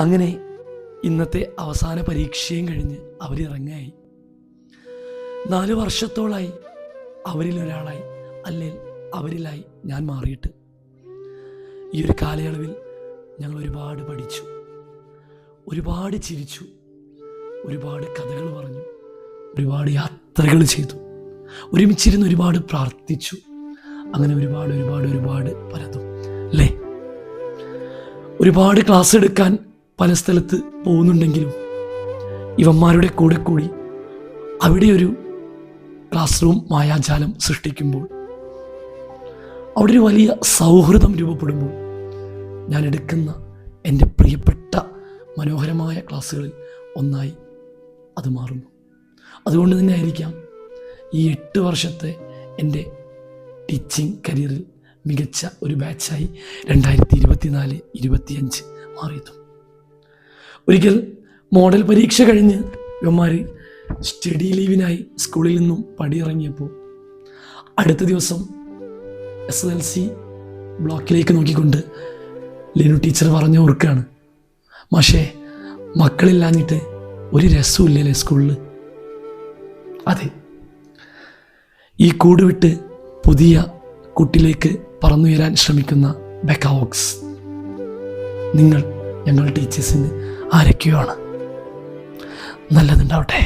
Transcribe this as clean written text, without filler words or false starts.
അങ്ങനെ ഇന്നത്തെ അവസാന പരീക്ഷയും കഴിഞ്ഞ് അവരിറങ്ങായി. 4 വർഷത്തോളായി അവരിലൊരാളായി, അല്ലെങ്കിൽ അവരിലായി ഞാൻ മാറിയിട്ട്. ഈ ഒരു കാലയളവിൽ ഞങ്ങൾ ഒരുപാട് പഠിച്ചു, ഒരുപാട് ചിരിച്ചു, ഒരുപാട് കഥകൾ പറഞ്ഞു, ഒരുപാട് യാത്രകൾ ചെയ്തു, ഒരുമിച്ചിരുന്ന് ഒരുപാട് പ്രാർത്ഥിച്ചു. അങ്ങനെ ഒരുപാട് ഒരുപാട് ഒരുപാട് പലതും അല്ലേ. ഒരുപാട് ക്ലാസ് എടുക്കാൻ പല സ്ഥലത്ത് പോകുന്നുണ്ടെങ്കിലും ഇവന്മാരുടെ കൂടെ കൂടി അവിടെ ഒരു ക്ലാസ് റൂം മായാജാലം സൃഷ്ടിക്കുമ്പോൾ, അവിടെ ഒരു വലിയ സൗഹൃദം രൂപപ്പെടുമ്പോൾ, ഞാൻ എടുക്കുന്ന എൻ്റെ പ്രിയപ്പെട്ട മനോഹരമായ ക്ലാസ്സുകളിൽ ഒന്നായി അത് മാറുന്നു. അതുകൊണ്ട് തന്നെ ആയിരിക്കാം ഈ 8 വർഷത്തെ എൻ്റെ ടീച്ചിങ് കരിയറിൽ മികച്ച ഒരു ബാച്ചായി 2024-25 മാറിയതും. ഒരിക്കൽ മോഡൽ പരീക്ഷ കഴിഞ്ഞ് ഇവന്മാർ സ്റ്റഡി ലീവിനായി സ്കൂളിൽ നിന്നും പടിയിറങ്ങിയപ്പോൾ അടുത്ത ദിവസം SSLC ബ്ലോക്കിലേക്ക് നോക്കിക്കൊണ്ട് ലിനു ടീച്ചർ പറഞ്ഞ് ഓർക്കുകയാണ്, മാഷേ മക്കളില്ലാഞ്ഞിട്ട് ഒരു രസമില്ലല്ലേ സ്കൂളിൽ. അതെ, ഈ കൂട് വിട്ട് പുതിയ കൂട്ടിലേക്ക് പറന്നുയരാൻ ശ്രമിക്കുന്ന ബെക്കാവോക്സ്, നിങ്ങൾ ഞങ്ങൾ ടീച്ചേഴ്സിന് ആരൊക്കെയാണ്. നല്ലതുണ്ടാവട്ടെ.